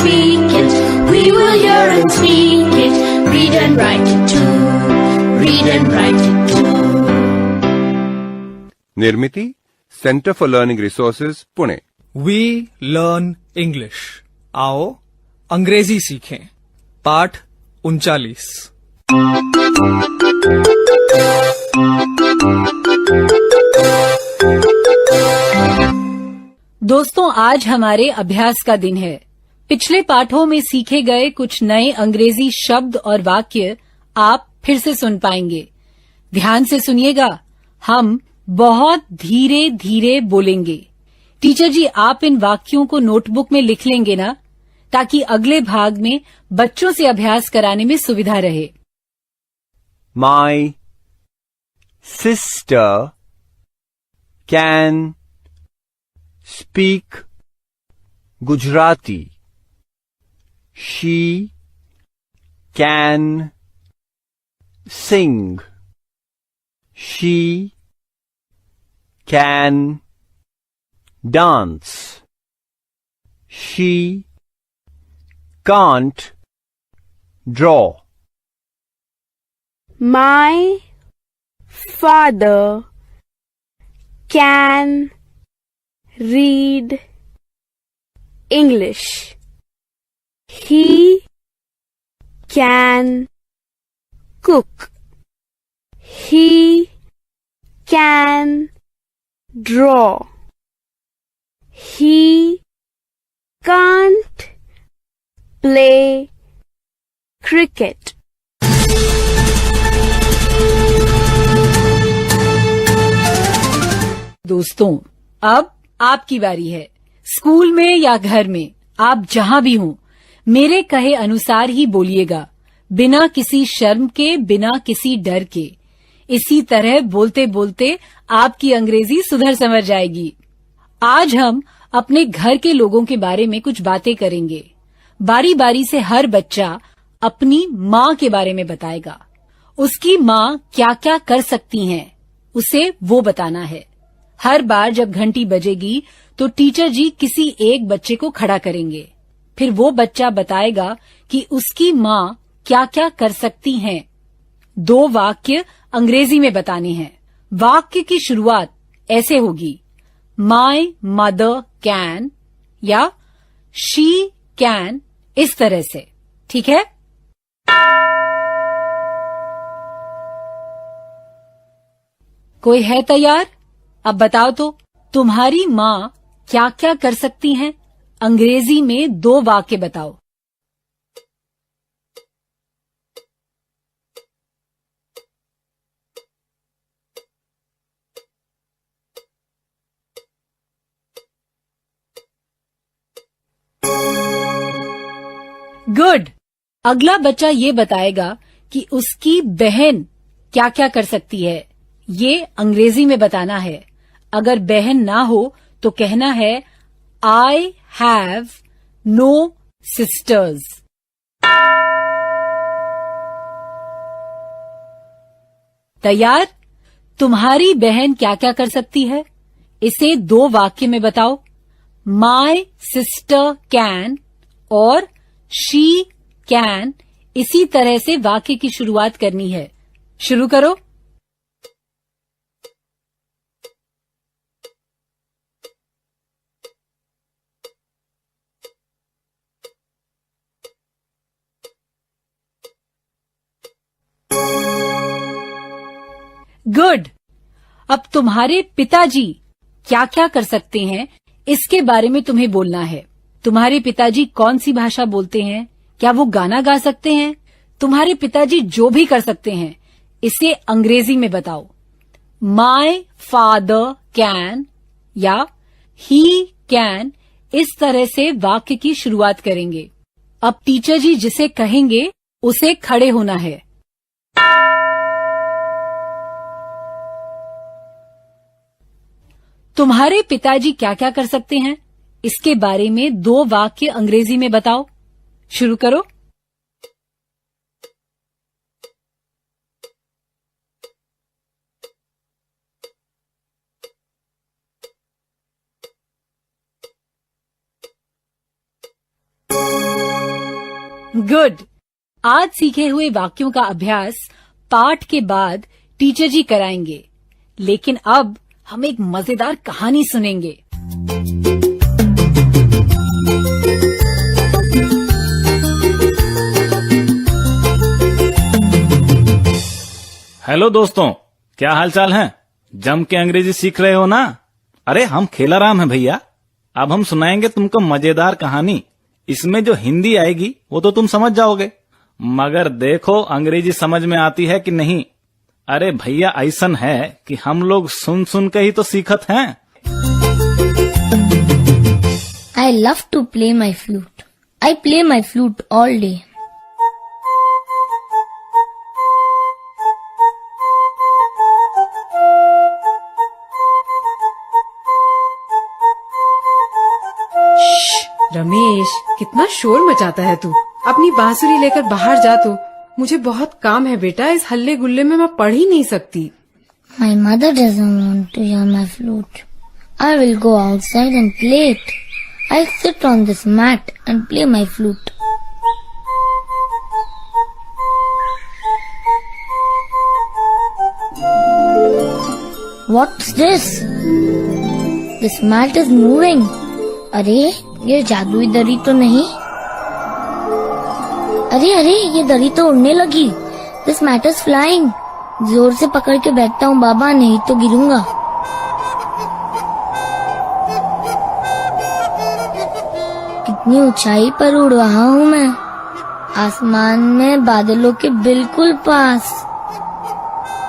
speak it. We will hear and speak it. Read and write it too. Read and write it too. Nirmiti centre for learning resources Pune. We learn English. आओ अंग्रेजी सीखें। पाठ 39। दोस्तों, आज हमारे अभ्यास का दिन है। पिछले पाठों में सीखे गए कुछ नए अंग्रेजी शब्द और वाक्य आप फिर से सुन पाएंगे। ध्यान से सुनिएगा, हम बहुत धीरे धीरे बोलेंगे। टीचर जी, आप इन वाक्यों को नोटबुक में लिख लेंगे ना, ताकि अगले भाग में बच्चों से अभ्यास कराने में सुविधा रहे। My sister can speak Gujarati. She can sing. She can dance. She can't draw. My father can read English. He can cook. He can draw. He can't play cricket. दोस्तों, अब आपकी बारी है। स्कूल में या घर में, आप जहां भी हों, मेरे कहे अनुसार ही बोलिएगा, बिना किसी शर्म के, बिना किसी डर के। इसी तरह बोलते बोलते आपकी अंग्रेजी सुधर समझ जाएगी। आज हम अपने घर के लोगों के बारे में कुछ बातें करेंगे। बारी बारी से हर बच्चा अपनी माँ के बारे में बताएगा। उसकी माँ क्या क्या कर सकती हैं, उसे वो बताना है। हर बार जब घंटी बजेगी तो टीचर जी किसी एक बच्चे को खड़ा करेंगे। फिर वो बच्चा बताएगा कि उसकी माँ क्या क्या कर सकती हैं। 2 वाक्य अंग्रेजी में बताने हैं। वाक्य की शुरुआत ऐसे होगी, माय मदर कैन या शी कैन, इस तरह से। ठीक है? कोई है तैयार? अब बताओ तो, तुम्हारी माँ क्या क्या कर सकती हैं? अंग्रेजी में 2 वाक्य बताओ। गुड। अगला बच्चा ये बताएगा कि उसकी बहन क्या क्या कर सकती है। ये अंग्रेजी में बताना है। अगर बहन ना हो तो कहना है, आई हैव नो सिस्टर्स। तैयार? तुम्हारी बहन क्या क्या कर सकती है? इसे 2 वाक्य में बताओ। माय सिस्टर कैन और शी कैन, इसी तरह से वाक्य की शुरुआत करनी है। शुरू करो। गुड। अब तुम्हारे पिताजी क्या क्या कर सकते हैं, इसके बारे में तुम्हें बोलना है। तुम्हारे पिताजी कौन सी भाषा बोलते हैं? क्या वो गाना गा सकते हैं? तुम्हारे पिताजी जो भी कर सकते हैं, इसे अंग्रेजी में बताओ। माय फादर कैन या ही कैन, इस तरह से वाक्य की शुरुआत करेंगे। अब टीचर जी जिसे कहेंगे उसे खड़े होना है। तुम्हारे पिताजी क्या क्या कर सकते हैं, इसके बारे में 2 वाक्य अंग्रेजी में बताओ। शुरू करो। गुड। आज सीखे हुए वाक्यों का अभ्यास पाठ के बाद टीचर जी कराएंगे, लेकिन अब हम एक मजेदार कहानी सुनेंगे। हेलो दोस्तों, क्या हाल चाल है? जम के अंग्रेजी सीख रहे हो ना? अरे हम खेलाराम हैं भैया। अब हम सुनाएंगे तुमको मजेदार कहानी। इसमें जो हिंदी आएगी वो तो तुम समझ जाओगे, मगर देखो अंग्रेजी समझ में आती है कि नहीं। अरे भैया ऐसन है कि हम लोग सुन सुन के ही तो सीखत हैं। I love to play my flute. I play my flute all day. Ramesh, कितना शोर मचाता है तू। अपनी बांसुरी लेकर बाहर जा। तो मुझे बहुत काम है बेटा, इस हल्ले गुल्ले में मैं पढ़ ही नहीं सकती। My mother doesn't want to hear my flute. I will go outside and play it. I'll sit on this mat and play my flute. What's this? This mat is moving. अरे ये जादुई दरी तो नहीं? अरे अरे ये दरी तो उड़ने लगी। This mat is flying. जोर से पकड़ के बैठता हूँ बाबा, नहीं तो गिरूंगा। कितनी ऊंचाई पर उड़ रहा हूँ मैं, आसमान में बादलों के बिल्कुल पास।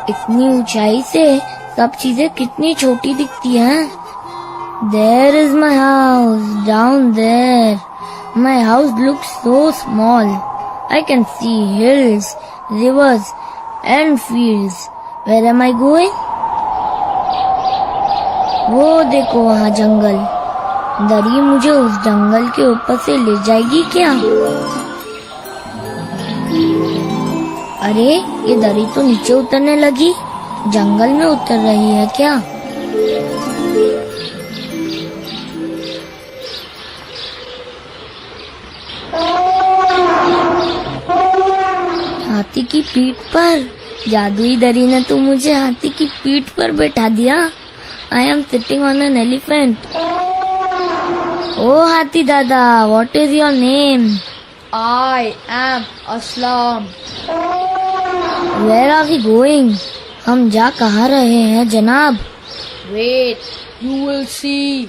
इतनी ऊंचाई से सब चीजें कितनी छोटी दिखती हैं। There is my house, down there. My house looks so small. I can see hills, rivers and fields. Where am I going? वो देखो वहाँ जंगल। दरी मुझे उस जंगल के ऊपर से ले जाएगी क्या? अरे ये दरी तो नीचे उतरने लगी, जंगल में उतर रही है क्या? हाथी की पीठ पर। जादुई दरी ने तो मुझे हाथी की पीठ पर बैठा दिया। I am sitting on an elephant. Oh हाथी दादा, what is your name? I am Aslam. Where are we going? हम जा कहाँ रहे हैं जनाब? Wait, you will see.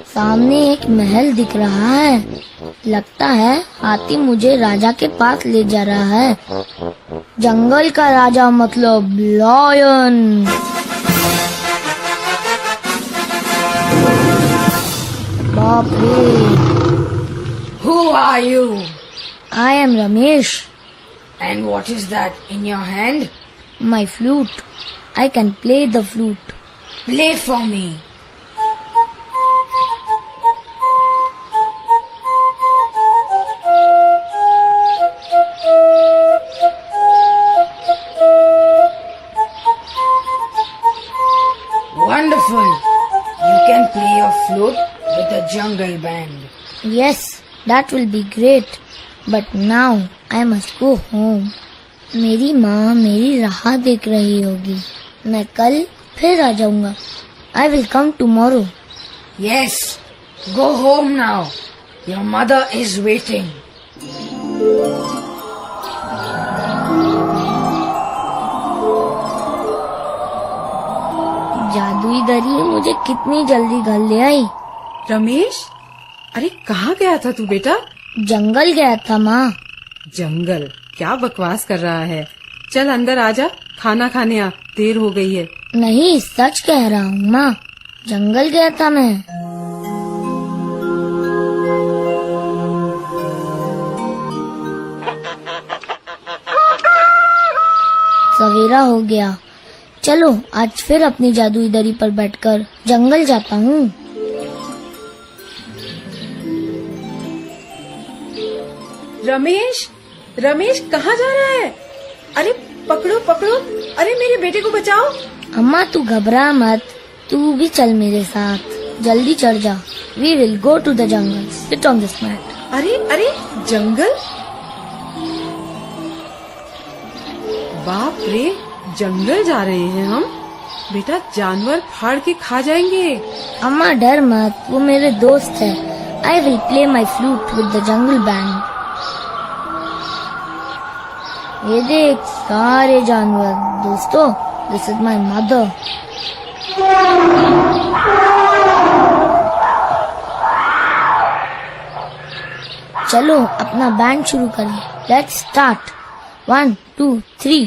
सामने एक महल दिख रहा है। लगता है हाथी मुझे राजा के पास ले जा रहा है। जंगल का राजा मतलब लॉयन। बाप रे। Who are you? I am Ramesh. And what is that in your hand? My flute. I can play the flute. Play for me. Wonderful. You can play your flute with the jungle band. Yes, that will be great. But now I must go home. मेरी माँ मेरी राह देख रही होगी। मैं कल फिर आ जाऊंगा। I will come tomorrow. Yes. Go home now. Your mother is waiting. जादुई दरी मुझे कितनी जल्दी घर ले आई। रमेश, अरे कहाँ गया था तू बेटा? जंगल गया था माँ। जंगल? क्या बकवास कर रहा है। चल अंदर आजा, खाना खाने आ, देर हो गई है। नहीं, सच कह रहा हूँ माँ, जंगल गया था मैं। सवेरा हो गया। चलो आज फिर अपनी जादुई दरी पर बैठकर जंगल जाता हूँ। रमेश, रमेश कहाँ जा रहा है? अरे पकड़ो पकड़ो, अरे मेरे बेटे को बचाओ। अम्मा तू घबरा मत, तू भी चल मेरे साथ, जल्दी चढ़ जा। We will go to the jungle. Sit on this mat. अरे अरे जंगल, बाप रे, जंगल जा रहे हैं हम। बेटा जानवर फाड़ के खा जाएंगे। अम्मा डर मत, वो मेरे दोस्त है। I will play my flute with the jungle band. ये देख सारे जानवर। दोस्तों, this is my mother. चलो अपना बैंड शुरू करें। Let's start. 1, 2, 3.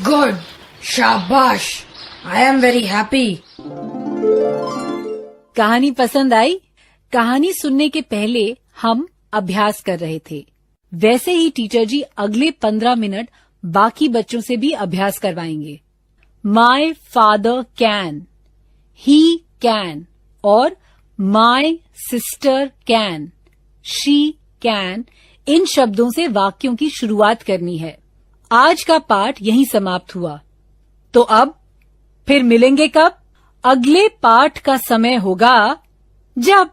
Good. शाबाश. I am very happy. कहानी पसंद आई? कहानी सुनने के पहले हम अभ्यास कर रहे थे। वैसे ही टीचर जी अगले 15 मिनट बाकी बच्चों से भी अभ्यास करवाएंगे। My father can, he can और my sister can, she can, इन शब्दों से वाक्यों की शुरुआत करनी है। आज का पाठ यहीं समाप्त हुआ। तो अब फिर मिलेंगे कब? अगले पाठ का समय होगा जब